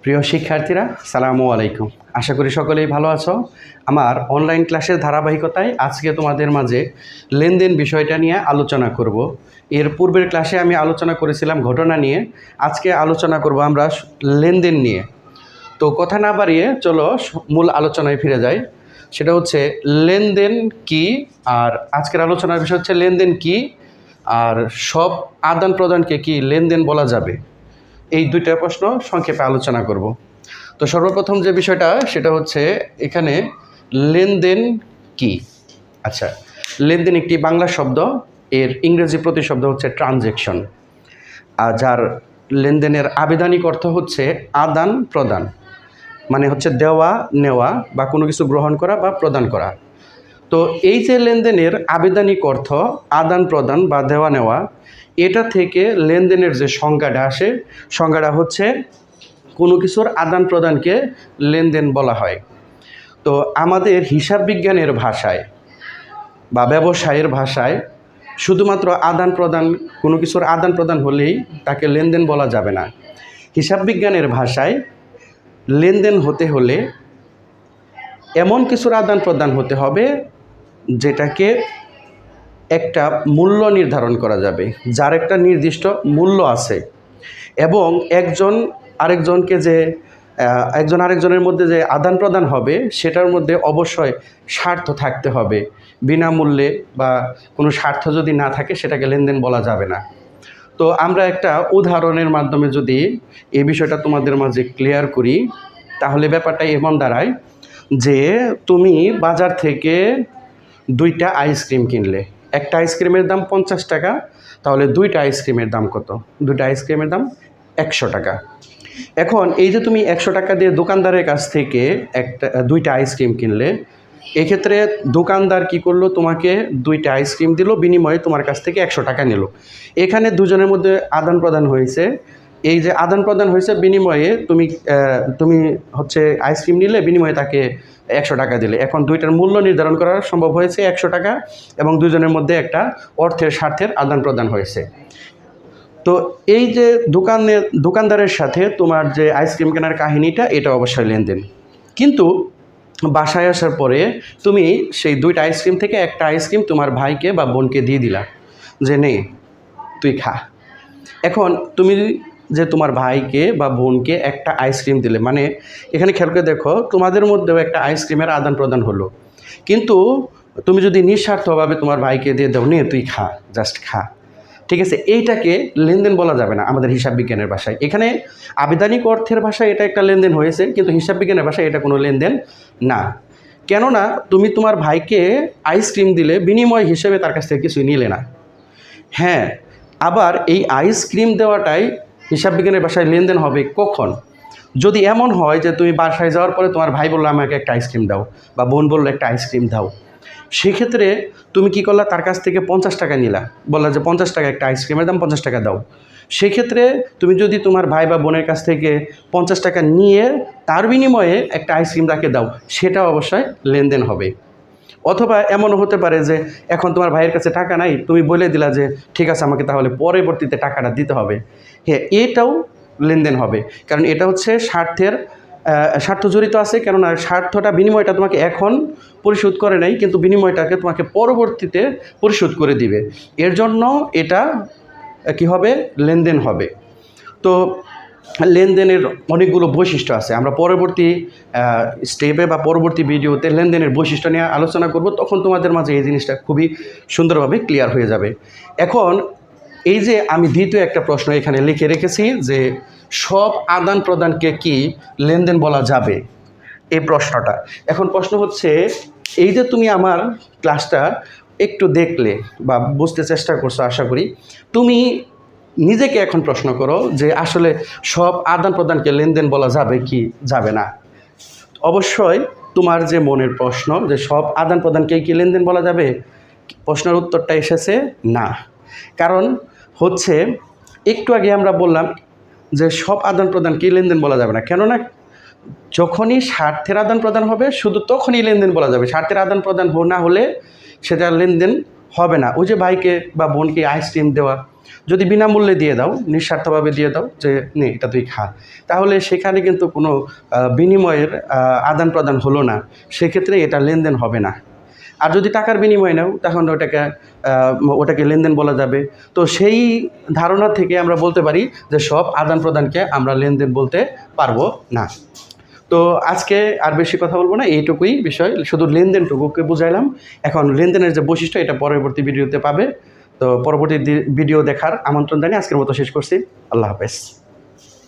প্রিয় শিক্ষার্থীরা, সালামু আলাইকুম। আশা করি সকলেই ভালো আছো। আমার অনলাইন ক্লাসের ধারাবাহিকতায় আজকে তোমাদের মাঝে লেনদেন বিষয়টা নিয়ে আলোচনা করব। এর পূর্বের ক্লাসে আমি আলোচনা করেছিলাম ঘটনা নিয়ে, আজকে আলোচনা করব আমরা লেনদেন নিয়ে। তো কথা না বাড়িয়ে চলো মূল আলোচনায় ফিরে যাই। সেটা হচ্ছে লেনদেন কি, আর আজকের আলোচনার বিষয় হচ্ছে লেনদেন কি আর সব আদান প্রদানকে কি লেনদেন বলা যাবে। এই দুইটা প্রশ্ন সংক্ষেপে আলোচনা করব। তো সর্বপ্রথম যে বিষয়টা সেটা হচ্ছে এখানে লেনদেন কি। আচ্ছা, লেনদেন একটি বাংলা শব্দ, এর ইংরেজি প্রতিশব্দ হচ্ছে ট্রানজ্যাকশন, আর যার লেনদেনের আবিধানিক অর্থ হচ্ছে আদান প্রদান, মানে হচ্ছে দেওয়া নেওয়া বা কোনো কিছু গ্রহণ করা বা প্রদান করা। তো এই যে লেনদেনের আবিধানিক অর্থ আদান প্রদান বা দেওয়া নেওয়া, এটা থেকে লেনদেনের যে সংজ্ঞাটা আসে, সংজ্ঞাটা হচ্ছে কোনো কিছুর আদান প্রদানকে লেনদেন বলা হয়। তো আমাদের হিসাব বিজ্ঞানের ভাষায় বা ব্যবসায়ের ভাষায় শুধুমাত্র আদান প্রদান, কোনো কিছুর আদান প্রদান হলেই তাকে লেনদেন বলা যাবে না। হিসাব বিজ্ঞানের ভাষায় লেনদেন হতে হলে এমন কিছুর আদান প্রদান হতে হবে যেটাকে একটা মূল্য নির্ধারণ করা যাবে, যার একটা নির্দিষ্ট মূল্য আছে, এবং একজন আরেকজনের মধ্যে যে আদান প্রদান হবে সেটার মধ্যে অবশ্যই স্বার্থ থাকতে হবে। বিনামূল্যে বা কোনো স্বার্থ যদি না থাকে সেটাকে লেনদেন বলা যাবে না। তো আমরা একটা উদাহরণের মাধ্যমে যদি এই বিষয়টা তোমাদের মাঝে ক্লিয়ার করি, তাহলে ব্যাপারটা এমন দাঁড়ায় যে তুমি বাজার থেকে দুইটা আইসক্রিম কিনলে, একটা আইসক্রিমের দাম 50 টাকা, তাহলে দুইটা আইসক্রিমের দাম কত? দুইটা আইসক্রিমের দাম 100 টাকা। এখন এই যে তুমি 100 টাকা দিয়ে দোকানদারের কাছ থেকে দুইটা আইসক্রিম কিনলে, এক্ষেত্রে দোকানদার কি করলো? তোমাকে দুইটা আইসক্রিম দিল, বিনিময়ে তোমার কাছ থেকে 100 টাকা নিল। এখানে দুজনের মধ্যে আদান প্রদান হয়েছে। এই যে আদান প্রদান হয়েছে, বিনিময়ে তুমি হচ্ছে আইসক্রিম নিলে, বিনিময়ে তাকে 100 টাকা দিলে। এখন দুইটার মূল্য নির্ধারণ করা সম্ভব হয়েছে 100 টাকা, এবং দুজনের মধ্যে একটা অর্থের স্বার্থের আদান প্রদান হয়েছে। তো এই যে দোকানদারের সাথে তোমার যে আইসক্রিম কেনার কাহিনীটা, এটা অবশ্যই লেনদেন। কিন্তু বাসায় আসার পরে তুমি সেই দুইটা আইসক্রিম থেকে একটা আইসক্রিম তোমার ভাইকে বা বোনকে দিয়ে দিলা, যে নে তুই খা। এখন তুমি যে তোমার ভাইকে বা বোনকে একটা আইসক্রিম দিলে, মানে এখানে খেয়াল করে দেখো, তোমাদের মধ্যেও একটা আইসক্রিমের আদান প্রদান হলো। কিন্তু তুমি যদি নিঃস্বার্থভাবে তোমার ভাইকে দিয়ে দাও, নে তুই খা, জাস্ট খা, ঠিক আছে, এইটাকে লেনদেন বলা যাবে না আমাদের হিসাব বিজ্ঞানের ভাষায়। এখানে আবিধানিক অর্থের ভাষায় এটা একটা লেনদেন হয়েছে, কিন্তু হিসাব বিজ্ঞানের ভাষায় এটা কোনো লেনদেন না। কেননা তুমি তোমার ভাইকে আইসক্রিম দিলে, বিনিময় হিসেবে তার কাছ থেকে কিছু নিলে না। হ্যাঁ, আবার এই আইসক্রিম দেওয়াটাই হিসাব বিজ্ঞানের ভাষায় লেনদেন হবে কখন? যদি এমন হয় যে তুমি বাসায় যাওয়ার পরে তোমার ভাই বললো আমাকে একটা আইসক্রিম দাও, বা বোন বললো একটা আইসক্রিম দাও, সেক্ষেত্রে তুমি কি করলা? তার কাছ থেকে 50 টাকা নিলা, বললা যে 50 টাকা একটা আইসক্রিমের দাম, 50 টাকা দাও। সেক্ষেত্রে তুমি যদি তোমার ভাই বা বোনের কাছ থেকে 50 টাকা নিয়ে তার বিনিময়ে একটা আইসক্রিম তাকে দাও, সেটা অবশ্যই লেনদেন হবে। অথবা এমনও হতে পারে যে এখন তোমার ভাইয়ের কাছে টাকা নাই, তুমি বলে দিলা যে ঠিক আছে, আমাকে তাহলে পরবর্তীতে টাকাটা দিতে হবে। হ্যাঁ, এটাও লেনদেন হবে, কারণ এটা হচ্ছে স্বার্থ জড়িত আছে। কেননা স্বার্থটা, বিনিময়টা তোমাকে এখন পরিশোধ করে নাই, কিন্তু বিনিময়টাকে তোমাকে পরবর্তীতে পরিশোধ করে দিবে। এর জন্য এটা কি হবে? লেনদেন হবে। তো লেনদেনের অনেকগুলো বৈশিষ্ট্য আছে, আমরা পরবর্তী স্টেপে বা পরবর্তী ভিডিওতে লেনদেনের বৈশিষ্ট্য নিয়ে আলোচনা করব, তখন তোমাদের মাঝে এই জিনিসটা খুবই সুন্দরভাবে ক্লিয়ার হয়ে যাবে। এখন এই যে আমি দ্বিতীয় একটা প্রশ্ন এখানে লিখে রেখেছি যে সব আদান প্রদানকে কি লেনদেন বলা যাবে, এই প্রশ্নটা। এখন প্রশ্ন হচ্ছে, এই যে তুমি আমার ক্লাসটা একটু দেখলে বা বুঝতে চেষ্টা করছো, আশা করি তুমি নিজেকে এখন প্রশ্ন করো যে আসলে সব আদান প্রদানকে লেনদেন বলা যাবে কি যাবে না। অবশ্যই তোমার যে মনের প্রশ্ন যে সব আদান প্রদানকে কি লেনদেন বলা যাবে, প্রশ্নের উত্তরটা এসেছে না। কারণ হচ্ছে একটু আগে আমরা বললাম যে সব আদান প্রদানকে লেনদেন বলা যাবে না। কেননা যখনই স্বার্থের আদান প্রদান হবে, শুধু তখনই লেনদেন বলা যাবে। স্বার্থের আদান প্রদান না হলে সেটা লেনদেন হবে না। ওই যে ভাইকে বা বোনকে আইসক্রিম দেওয়া, যদি বিনামূল্যে দিয়ে দাও, নিঃস্বার্থভাবে দিয়ে দাও যে নে এটা তুই খা, তাহলে সেখানে কিন্তু কোনো বিনিময়ের আদান প্রদান হলো না, সেক্ষেত্রে এটা লেনদেন হবে না। আর যদি টাকার বিনিময়ে নাও তখন ওটাকে লেনদেন বলা যাবে। তো সেই ধারণা থেকে আমরা বলতে পারি যে সব আদান প্রদানকে আমরা লেনদেন বলতে পারবো না। তো আজকে আর বেশি কথা বলবো না, এইটুকুই বিষয়, শুধু লেনদেনটুকুকে বুঝাইলাম। এখন লেনদেনের যে বৈশিষ্ট্য এটা পরবর্তী ভিডিওতে পাবে। তো পরবর্তী ভিডিও দেখার আমন্ত্রণ জানিয়ে আজকের মতো শেষ করছি। আল্লাহ হাফেজ।